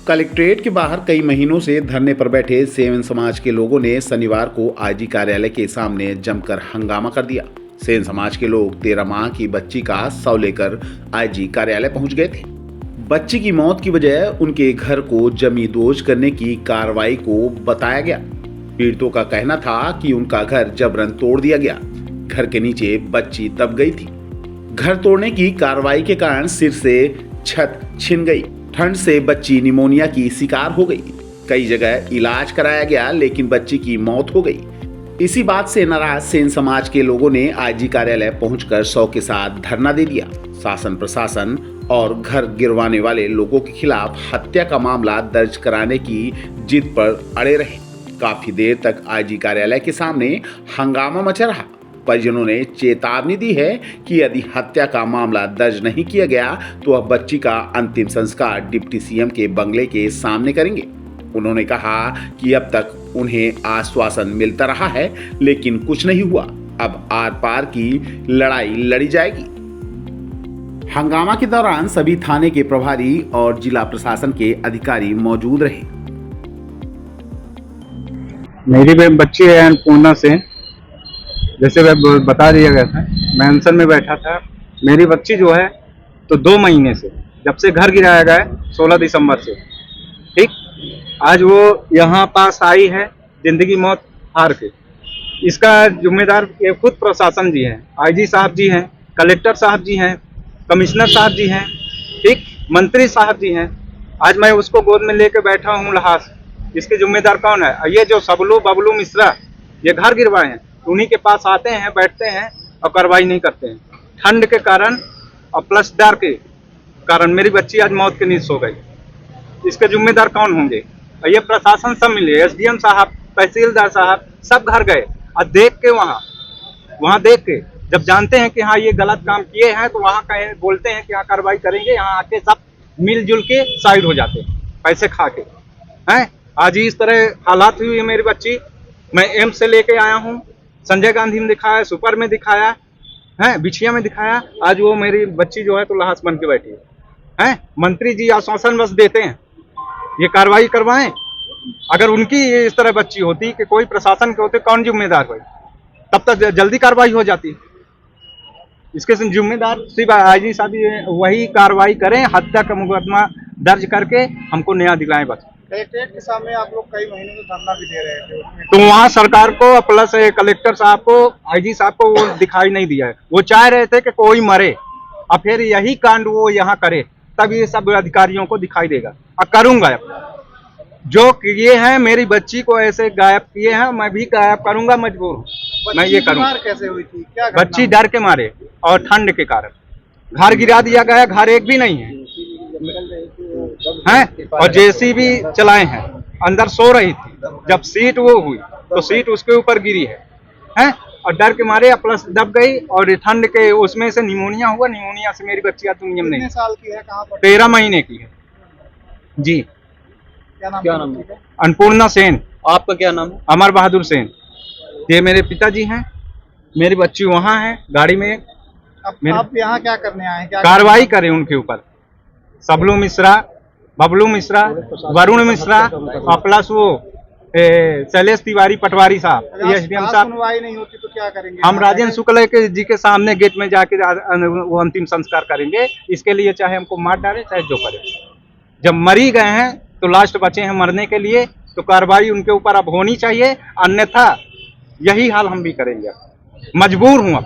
Collectorate के बाहर कई महीनों से धरने पर बैठे सेन समाज के लोगों ने शनिवार को आईजी कार्यालय के सामने जमकर हंगामा कर दिया। सेन समाज के लोग 13 माह की बच्ची का शव लेकर आईजी कार्यालय पहुंच गए थे। बच्ची की मौत की वजह उनके घर को जमींदोज करने की कार्रवाई को बताया गया। पीड़ितों का कहना था कि उनका घर जबरन तोड़ दिया गया। घर के नीचे बच्ची दब गई थी। घर तोड़ने की कार्रवाई के कारण सिर से छत छिन गई। ठंड से बच्ची निमोनिया की शिकार हो गई। कई जगह इलाज कराया गया लेकिन बच्ची की मौत हो गई। इसी बात से नाराज सेन समाज के लोगों ने आईजी कार्यालय पहुंचकर शव के साथ धरना दे दिया। शासन प्रशासन और घर गिरवाने वाले लोगों के खिलाफ हत्या का मामला दर्ज कराने की जिद पर अड़े रहे। काफी देर तक आईजी कार्यालय के सामने हंगामा मचा रहा। परिजनों ने चेतावनी दी है कि यदि हत्या का मामला दर्ज नहीं किया गया तो वह बच्ची का अंतिम संस्कार डिप्टी सीएम के बंगले के सामने करेंगे। उन्होंने कहा कि अब तक उन्हें आश्वासन मिलता रहा है लेकिन कुछ नहीं हुआ। अब आर पार की लड़ाई लड़ी जाएगी। हंगामा के दौरान सभी थाने के प्रभारी और जिला प्रशासन के अधिकारी मौजूद रहे। मेरी बच्ची है अन्नपूर्णा से, जैसे वह बता दिया गया था, मैंसन में बैठा था। मेरी बच्ची जो है तो 2 महीने से, जब से घर गिराया गया 16 दिसंबर से, ठीक, आज वो यहाँ पास आई है जिंदगी मौत हार के। इसका जिम्मेदार ये खुद प्रशासन जी हैं, आईजी साहब जी हैं, कलेक्टर साहब जी हैं, कमिश्नर साहब जी हैं, ठीक, मंत्री साहब जी हैं। आज मैं उसको गोद में लेके बैठा हूँ लहास। इसके जिम्मेदार कौन है? ये जो बबलू मिश्रा ये घर गिरवाए हैं, उन्हीं के पास आते हैं, बैठते हैं और कार्रवाई नहीं करते हैं। ठंड के कारण और प्लस डर के कारण मेरी बच्ची आज मौत के नीच हो गई। इसके जिम्मेदार कौन होंगे? और ये प्रशासन सब मिले, एसडीएम साहब, तहसीलदार साहब, सब घर गए और देख के वहाँ देख के जब जानते हैं कि हाँ ये गलत काम किए हैं तो वहाँ कहे बोलते हैं कि हाँ कार्रवाई करेंगे। यहाँ आके सब मिलजुल के साइड हो जाते हैं पैसे खा के हैं। आज इस तरह हालात हुई है मेरी बच्ची। मैं एम्स से लेके आया हूँ, संजय गांधी में दिखाया, सुपर में दिखाया है, बिछिया में दिखाया। आज वो मेरी बच्ची जो है तो लाश बन के बैठी है। मंत्री जी आश्वासन बस देते हैं ये कार्रवाई करवाएं। अगर उनकी इस तरह बच्ची होती कि कोई प्रशासन के होते, कौन जिम्मेदार भाई? तब तक जल्दी कार्रवाई हो जाती। इसके जिम्मेदार सिर्फ आईजी साहब वही कार्रवाई करें, हत्या का मुकदमा दर्ज करके हमको न्याय दिलाएं बस। कलेक्ट्रेट के सामने आप लोग कई महीनों से धरना भी दे रहे थे, तो वहाँ सरकार को प्लस कलेक्टर साहब को, आईजी साहब को वो दिखाई नहीं दिया है। वो चाह रहे थे कि कोई मरे और फिर यही कांड वो यहाँ करे, तब ये सब अधिकारियों को दिखाई देगा। और करूंगा जो किए हैं, मेरी बच्ची को ऐसे गायब किए हैं, मैं भी गायब करूंगा, मजबूर हूँ। मैं ये करूँगा। कैसे हुई थी? क्या बच्ची डर के मारे और ठंड के कारण घर गिरा दिया गया। घर एक भी नहीं है और जेसीबी चलाए हैं। अंदर सो रही थी, जब सीट वो हुई तो सीट उसके ऊपर गिरी है और डर के मारे प्लस दब गई और ठंड के उसमें से निमोनिया हुआ। निमोनिया से मेरी बच्ची दुनिया में नहीं। कितने साल की है? कहाँ पर? 13 महीने की है जी। क्या नाम है? अन्नपूर्णा सेन। आपका क्या नाम है? अमर बहादुर सेन। ये मेरे पिताजी हैं। मेरी बच्ची वहाँ है गाड़ी में। आप यहाँ क्या करने आए हैं? कार्रवाई करें उनके ऊपर। बबलू मिश्रा, वरुण मिश्रा और प्लस वो शैलेश तिवारी पटवारी साहब, एसडीएम साहब। सुनवाई नहीं होती तो क्या करेंगे? हम राजेंद्र शुक्ल जी के सामने गेट में जाके वो अंतिम संस्कार करेंगे। इसके लिए चाहे हमको मार डाले चाहे जो करे। जब मरी गए हैं तो लास्ट बचे हैं मरने के लिए, तो कार्रवाई उनके ऊपर अब होनी चाहिए, अन्यथा यही हाल हम भी करेंगे। मजबूर हूँ अब।